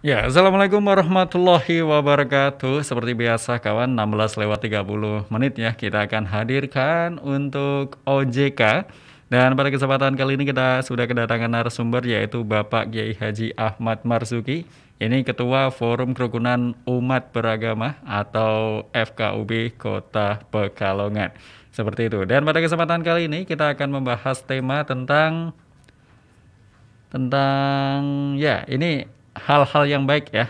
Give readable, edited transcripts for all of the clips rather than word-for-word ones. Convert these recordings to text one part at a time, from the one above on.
Ya, Assalamualaikum warahmatullahi wabarakatuh. Seperti biasa kawan, 16 lewat 30 menit ya, kita akan hadirkan untuk OJK. Dan pada kesempatan kali ini kita sudah kedatangan narasumber yaitu Bapak Kiai Haji Ahmad Marzuki. Ini Ketua Forum Kerukunan Umat Beragama atau FKUB Kota Pekalongan. Seperti itu. Dan pada kesempatan kali ini kita akan membahas tema tentang ya ini hal-hal yang baik ya,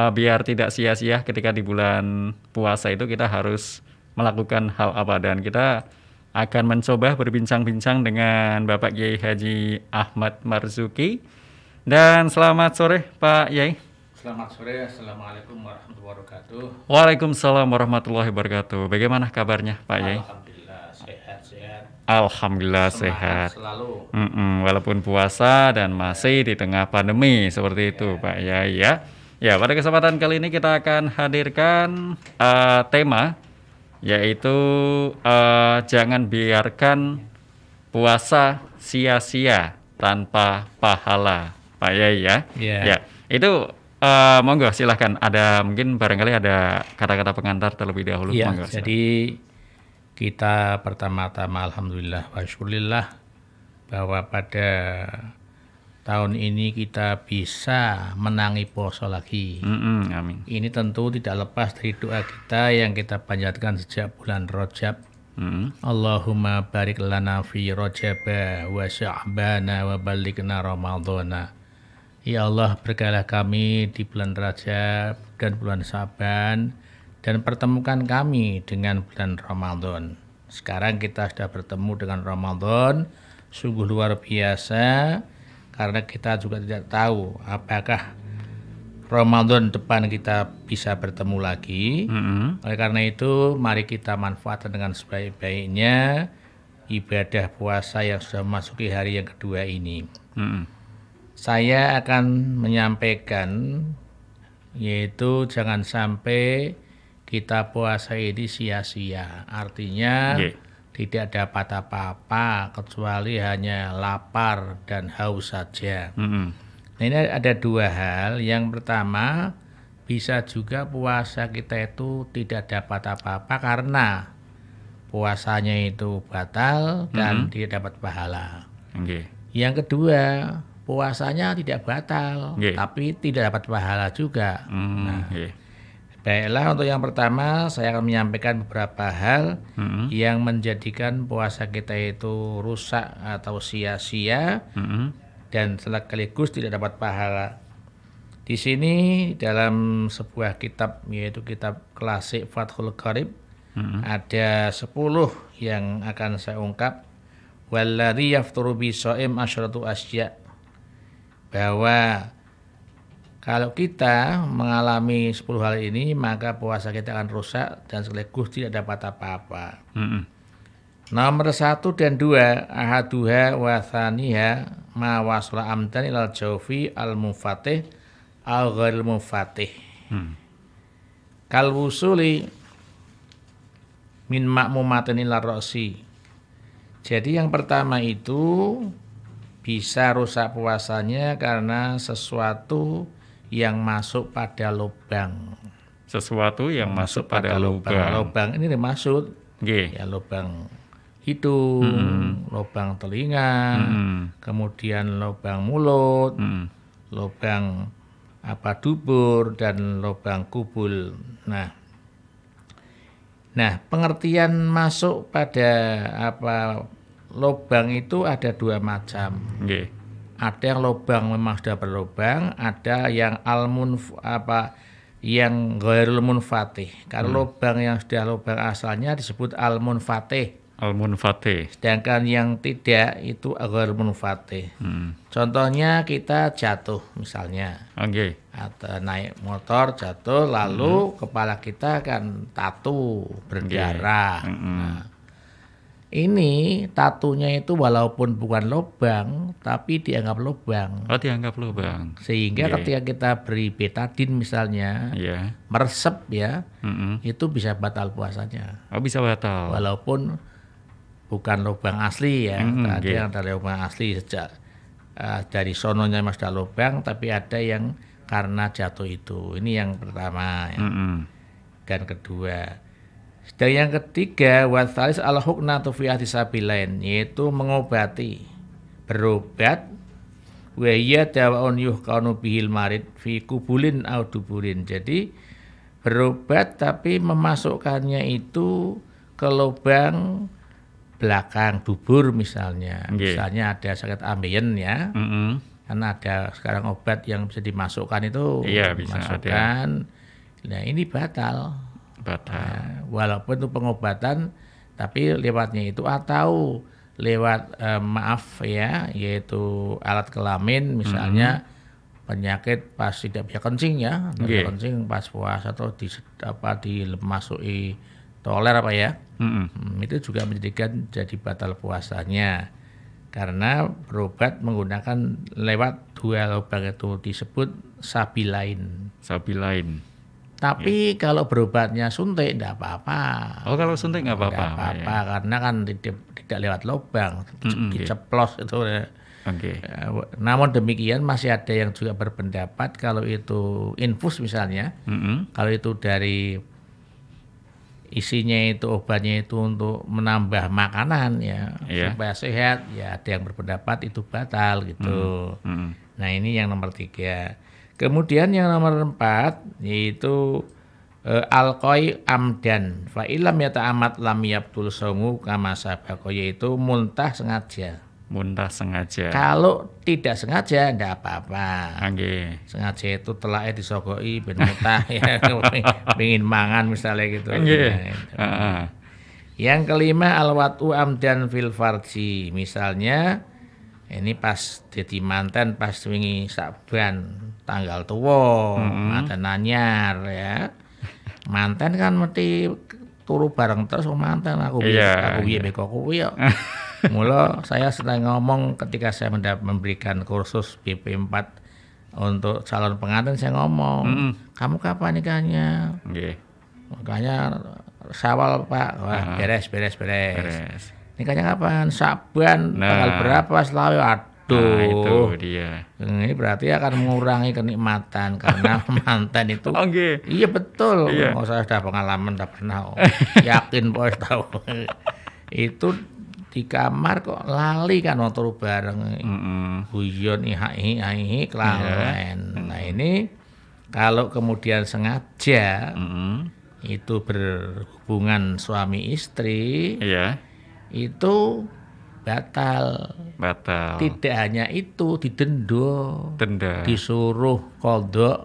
biar tidak sia-sia ketika di bulan puasa itu kita harus melakukan hal apa, dan kita akan mencoba berbincang-bincang dengan Bapak Kiai Haji Ahmad Marzuki. Dan selamat sore Pak Yai. Selamat sore, Assalamualaikum warahmatullahi wabarakatuh. Waalaikumsalam warahmatullahi wabarakatuh. Bagaimana kabarnya Pak Yai? Alhamdulillah sehat-sehat. Alhamdulillah Semangat sehat. selalu. Walaupun puasa dan masih di tengah pandemi seperti itu Pak Yai ya. Ya, pada kesempatan kali ini kita akan hadirkan tema yaitu jangan biarkan puasa sia-sia tanpa pahala Pak Yai ya. Ya. Ya, itu monggo silahkan, ada mungkin barangkali ada kata-kata pengantar terlebih dahulu. Ya, Monggo, silahkan. jadi kita pertama-tama alhamdulillah wa syukurillah bahwa pada tahun ini kita bisa menangi poso lagi. Amin. Ini tentu tidak lepas dari doa kita yang kita panjatkan sejak bulan Rajab. Allahumma barik lana fi Rajaba wa Sya'bana wa balighna Ramadhana. Ya Allah, berkailah kami di bulan Rajab dan bulan Sya'ban dan pertemukan kami dengan bulan Ramadan. Sekarang kita sudah bertemu dengan Ramadan, sungguh luar biasa karena kita juga tidak tahu apakah Ramadan depan kita bisa bertemu lagi. Oleh karena itu, mari kita manfaatkan dengan sebaik-baiknya ibadah puasa yang sudah memasuki hari yang kedua ini. Saya akan menyampaikan yaitu jangan sampai kita puasa ini sia-sia. Artinya tidak dapat apa-apa kecuali hanya lapar dan haus saja. Nah, ini ada dua hal. Yang pertama, bisa juga puasa kita itu tidak dapat apa-apa karena puasanya itu batal dan tidak dapat pahala. Yang kedua, puasanya tidak batal, tapi tidak dapat pahala juga. Baiklah, untuk yang pertama saya akan menyampaikan beberapa hal yang menjadikan puasa kita itu rusak atau sia-sia dan sekaligus tidak dapat pahala. Di sini dalam sebuah kitab yaitu kitab klasik Fathul Qarib ada 10 yang akan saya ungkap. Walladzi yafturu bi shaim asyratu asya, bahwa kalau kita mengalami 10 hal ini maka puasa kita akan rusak dan sekaligus tidak dapat apa-apa. Nomor 1 dan 2, ahaduha wa thaniha ma wasla amdan ilal jawfi al mufatih al ghairil mufatih. Kal wusuli min ma'mumatin ila ra'si. Jadi yang pertama itu bisa rusak puasanya karena sesuatu yang masuk pada lubang. Sesuatu yang masuk pada lubang. Lubang ini dimaksud ya lubang hidung, lubang telinga, kemudian lubang mulut, lubang dubur dan lubang kubul. Nah, pengertian masuk pada lubang itu ada dua macam. Ada yang lubang memang sudah berlubang, ada yang yang ghairul munfatih. Kalau lubang yang sudah lubang asalnya disebut al-munfatih. Sedangkan yang tidak itu ghairul munfatih. Contohnya kita jatuh misalnya. Atau naik motor jatuh lalu kepala kita kan tatu berdarah. Ini tatunya itu walaupun bukan lubang tapi dianggap lubang. Dianggap lubang. Sehingga ketika kita beri betadin misalnya, meresep ya, itu bisa batal puasanya. Bisa batal. Walaupun bukan lubang asli ya. Ada yang dari lubang asli sejak dari sononya mas lubang, tapi ada yang karena jatuh itu. Ini yang pertama ya. Dan kedua. Dan yang ketiga, wasalis al-huknatu fi ahtisabilain, yaitu mengobati, berobat, wa hiya dawaun yuhqanu bihil marid fi kubulin au duburin. Jadi berobat tapi memasukkannya itu ke lubang belakang dubur misalnya. Misalnya ada sakit ambeien ya. Karena ada sekarang obat yang bisa dimasukkan itu, dimasukkan. Nah, ini batal. Nah, walaupun itu pengobatan, tapi lewatnya itu atau lewat maaf ya, yaitu alat kelamin misalnya, penyakit pas tidak bisa kencing ya, tidak kencing pas puasa atau dimasuki toler apa ya, itu juga menjadikan jadi batal puasanya. Karena berobat menggunakan lewat dua lubang itu disebut sabilain. Tapi kalau berobatnya suntik tidak apa-apa. Oh, kalau suntik nggak apa-apa. Nggak apa-apa karena kan tidak lewat lubang, diceplos itu. Namun demikian masih ada yang juga berpendapat kalau itu infus misalnya, kalau itu dari isinya itu obatnya itu untuk menambah makanan ya supaya sehat, ya ada yang berpendapat itu batal gitu. Nah, ini yang nomor 3. Kemudian yang nomor 4 yaitu alqoi amdan fa ilam yata'amad lam yabtul saumu kama sabaqo, yaitu muntah sengaja. Kalau tidak sengaja enggak apa-apa. Sengaja itu telake disogoi ben muntah ya, pengin mangan misalnya gitu. Yang kelima alwatu amdan fil farji, misalnya ini pas jadi manten pas wingi Saban tanggal tua, manten anyar ya. Manten kan mesti turu bareng terus manten aku piye beko kuwi ya. Mula saya sedang ngomong ketika saya memberikan kursus BP4 untuk calon pengantin, saya ngomong, kamu kapan nikahnya? Makanya Syawal Pak. Wah, beres. Nikahnya kapan? Saban tanggal berapa? Selawe. Aduh, itu dia. Ini berarti akan mengurangi kenikmatan karena mantan itu. Iya betul. Oh, saya sudah pengalaman, sudah pernah. Yakin bos tahu. Itu di kamar kok lali kan waktu turu bareng. Guyon ihi kelalen. Nah, ini kalau kemudian sengaja itu berhubungan suami istri, itu batal. Tidak hanya itu, didenda. Disuruh qadha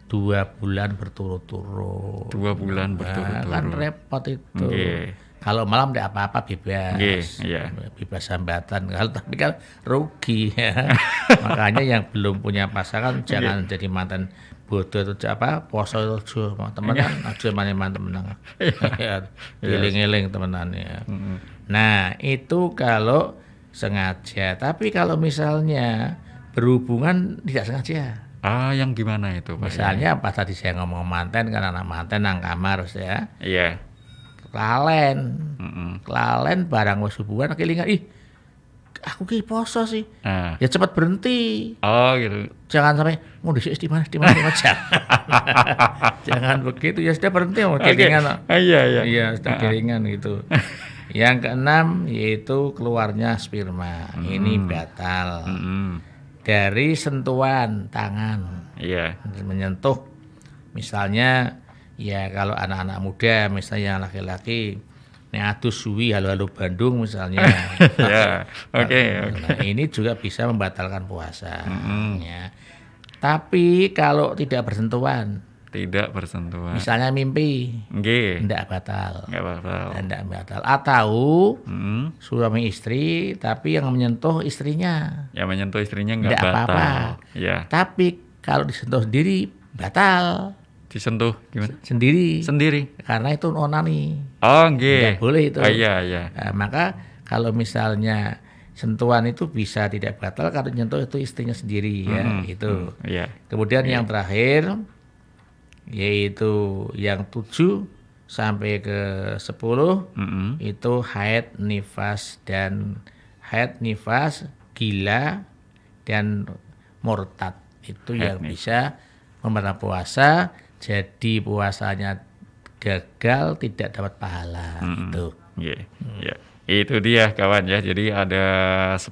2 bulan berturut-turut. Kan repot itu. Kalau malam tidak apa-apa, bebas. Bebas hambatan. Tapi kan rugi ya. Makanya yang belum punya pasangan jangan jadi mantan bodoh itu poso itu temenan aja mantan temenan. Eling-eling temenan ya. Nah, itu kalau sengaja. Tapi kalau misalnya berhubungan tidak sengaja. Yang gimana itu Pak? Misalnya pas tadi saya ngomong manten, kan anak manten nang kamar ya. Kelalen barang wis hubungan kelingan, aku ki poso sih. Ya cepat berhenti. Gitu. Jangan sampai mau di mana jangan begitu, ya sudah berhenti kelingan. Iya, sudah kelingan gitu. Yang keenam yaitu keluarnya sperma. Ini batal. Dari sentuhan tangan. Menyentuh misalnya. Ya kalau anak-anak muda misalnya laki-laki adus suwi halo-halo Bandung misalnya. Nah, ini juga bisa membatalkan puasa. Ya. Tapi kalau tidak bersentuhan. Misalnya mimpi. Tidak batal. Atau suami istri tapi yang menyentuh istrinya. Enggak batal. Tapi kalau disentuh sendiri batal. Disentuh gimana? Sendiri. Karena itu onani. Nggak boleh itu. Nah, maka kalau misalnya sentuhan itu bisa tidak batal kalau nyentuh itu istrinya sendiri ya, itu. Kemudian yang terakhir yaitu yang 7 sampai ke 10 itu haid, nifas, gila dan murtad. itu yang bisa membatalkan puasa, jadi puasanya gagal, tidak dapat pahala gitu. Ya. Itu dia kawan ya. Jadi ada 10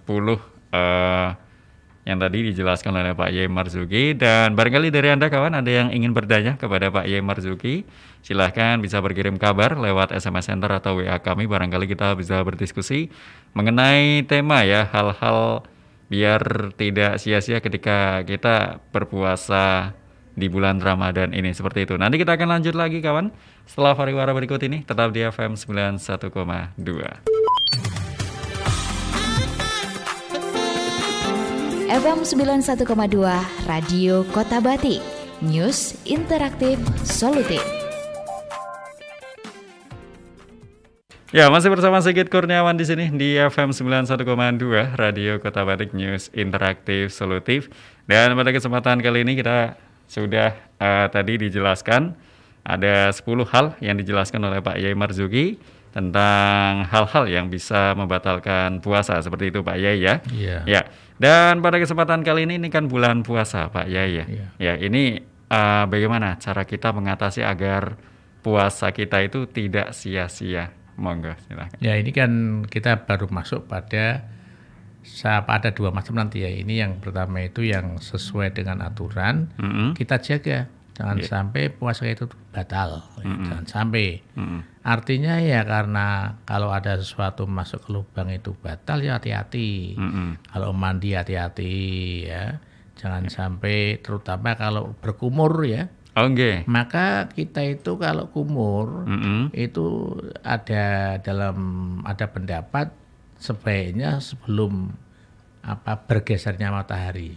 yang tadi dijelaskan oleh Pak Yai Marzuki, dan barangkali dari Anda kawan ada yang ingin bertanya kepada Pak Yai Marzuki, silahkan bisa berkirim kabar lewat SMS Center atau WA kami, barangkali kita bisa berdiskusi mengenai tema ya, hal-hal biar tidak sia-sia ketika kita berpuasa di bulan Ramadan ini, seperti itu. Nanti kita akan lanjut lagi kawan setelah pariwara berikut ini, tetap di FM 91,2. FM 91,2 Radio Kota Batik. News interaktif solutif. Ya, masih bersama Sigit Kurniawan di sini di FM 91,2 Radio Kota Batik, News interaktif solutif. Dan pada kesempatan kali ini kita sudah tadi dijelaskan ada 10 hal yang dijelaskan oleh Pak Yai Marzuki tentang hal-hal yang bisa membatalkan puasa, seperti itu Pak Yai ya. Iya. Ya. Dan pada kesempatan kali ini kan bulan puasa Pak Yai ya. Iya. Ya, ini bagaimana cara kita mengatasi agar puasa kita itu tidak sia-sia? Monggo silakan. Ya, ini kan kita baru masuk pada ada 2 macam nanti ya. Ini yang pertama itu yang sesuai dengan aturan, kita jaga. Jangan sampai puasa itu batal, jangan sampai. Artinya ya karena kalau ada sesuatu masuk ke lubang itu batal ya hati-hati. Kalau mandi hati-hati ya, jangan sampai, terutama kalau berkumur ya. Maka kita itu kalau kumur itu ada pendapat sebaiknya sebelum bergesernya matahari.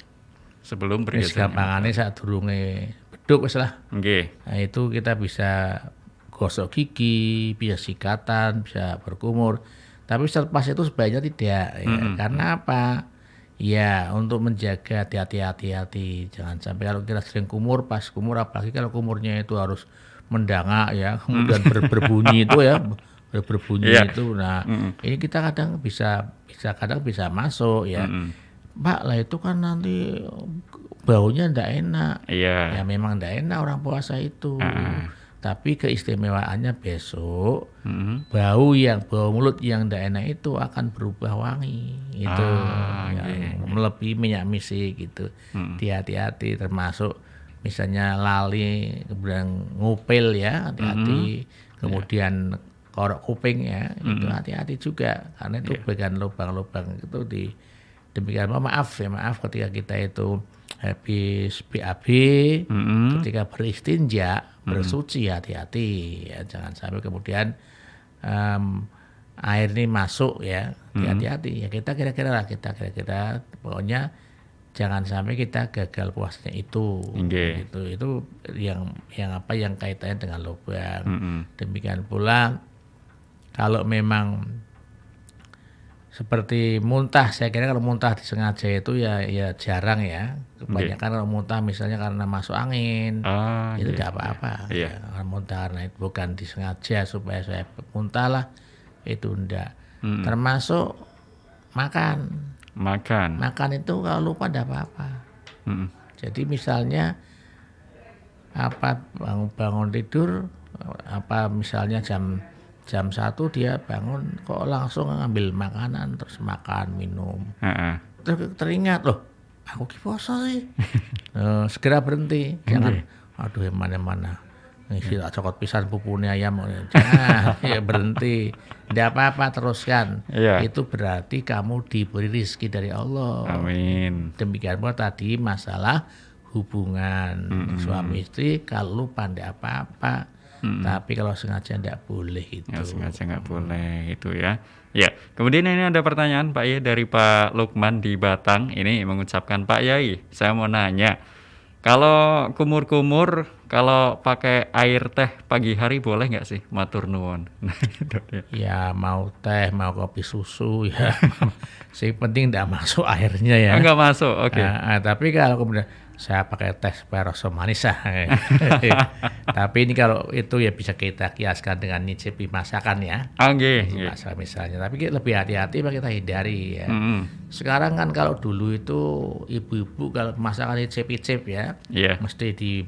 Sebelum bergesernya. Gampangane sadurunge beduk wis lah. Nah, itu kita bisa gosok gigi, bisa sikatan, bisa berkumur. Tapi selepas itu sebaiknya tidak ya. Karena apa? Ya, untuk menjaga hati-hati. Jangan sampai kalau kita sering kumur, pas kumur, apalagi kalau kumurnya itu harus mendangak ya, kemudian berbunyi itu ya, berbunyi itu. Nah, ini kita kadang bisa masuk ya. Pak lah itu kan nanti baunya ndak enak. Ya memang ndak enak orang puasa itu. Tapi keistimewaannya besok bau mulut yang ndak enak itu akan berubah wangi. Itu melebihi minyak misik gitu. Hati-hati, termasuk misalnya lali kemudian ngupil ya, hati-hati. Kemudian korok kuping ya, itu hati-hati juga karena itu bagian lubang-lubang itu demikian. Maaf ketika kita itu habis BAB, ketika beristinja, bersuci hati-hati ya, jangan sampai kemudian air ini masuk ya, hati-hati ya, kita kira-kira pokoknya jangan sampai kita gagal puasanya itu. Itu yang kaitannya dengan lubang. Demikian pula kalau memang seperti muntah, saya kira kalau muntah disengaja itu ya jarang ya. Kebanyakan kalau muntah misalnya karena masuk angin, itu tidak apa-apa. Ya, kalau muntah karena itu bukan disengaja supaya saya muntah lah, itu enggak. Termasuk makan itu kalau lupa tidak apa-apa. Jadi misalnya bangun tidur misalnya jam 1 dia bangun kok langsung ngambil makanan terus makan minum. Terus teringat loh, aku ki puasa sih. Segera berhenti, jangan aduh mana ngisi cokot pisan pupune ayam. Jangan, ya berhenti. Tidak apa-apa, teruskan. Itu berarti kamu diberi rezeki dari Allah. Amin. Demikian pula tadi masalah hubungan suami istri, kalau lupa tidak apa-apa. Tapi kalau sengaja tidak boleh itu. Ya, sengaja nggak boleh itu ya. Ya, kemudian ini ada pertanyaan Pak Yai dari Pak Lukman di Batang. Ini mengucapkan, Pak Yai, saya mau nanya, kalau kumur-kumur, kalau pakai air teh pagi hari boleh nggak sih? Matur nuwun. Ya mau teh, mau kopi susu ya. Sing penting tidak masuk airnya ya. Nggak masuk, oke. Tapi kalau kemudian Saya pakai teh supaya rasa manis lah. Tapi ini kalau itu ya bisa kita kiaskan dengan nyicipi masakan ya. Masakan misalnya. Tapi lebih hati-hati kita hindari ya. Sekarang kan kalau dulu itu ibu-ibu kalau masakan icip-icip ya, mesti di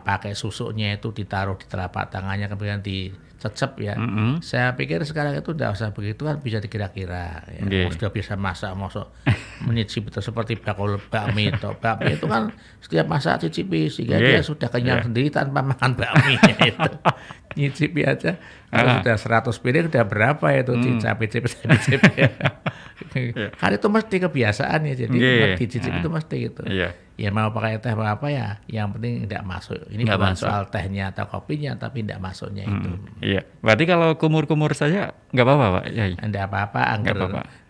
pakai susuknya itu ditaruh di telapak tangannya kemudian dicecep ya. Saya pikir sekarang itu tidak usah begitu kan bisa dikira-kira ya. Sudah bisa masak menyicip itu seperti bakmi itu kan setiap masak cicipi sehingga dia sudah kenyang sendiri tanpa makan bakminya itu. Nyicipi aja kalau sudah 100 piring udah berapa itu dicicip ya. Kan itu mesti kebiasaan ya, jadi dicicip itu mesti gitu. Ya mau pakai teh apa ya, yang penting tidak masuk. Ini bukan soal tehnya atau kopinya, tapi tidak masuknya itu. Berarti kalau kumur-kumur saja nggak apa-apa Pak? Tidak apa-apa,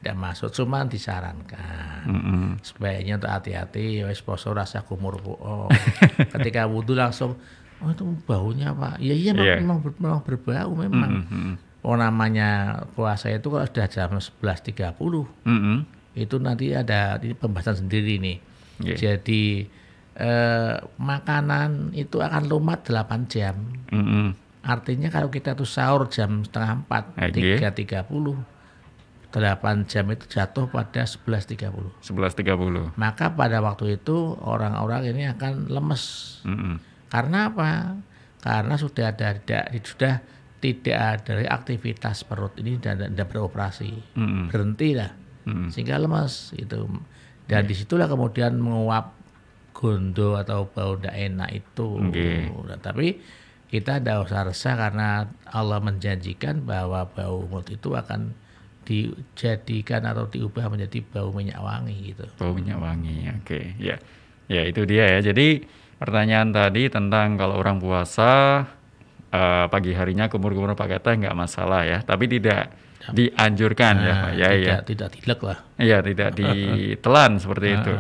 tidak masuk, cuma disarankan. Sebaiknya untuk hati-hati, wis poso rasa kumur. Ketika wudhu langsung, itu baunya Pak. Memang berbau memang. Namanya puasa itu kalau sudah jam 11.30, itu nanti ada pembahasan sendiri nih. Jadi makanan itu akan lumat 8 jam. Artinya kalau kita tuh sahur jam 3:30, 8 jam itu jatuh pada 11.30. Maka pada waktu itu orang-orang ini akan lemes. Karena apa? Karena sudah tidak ada aktivitas perut ini dan tidak beroperasi, berhenti lah, sehingga lemas itu. Dan disitulah kemudian menguap gondo atau bau tidak enak itu. Nah, tapi kita tidak usah resah karena Allah menjanjikan bahwa bau mulut itu akan dijadikan atau diubah menjadi bau minyak wangi gitu. Bau minyak wangi, ya itu dia ya. Jadi pertanyaan tadi tentang kalau orang puasa pagi harinya kumur-kumur pakai teh nggak masalah ya, tapi tidak dianjurkan ya Pak. Tidak dilek lah. Iya, tidak ditelan seperti itu.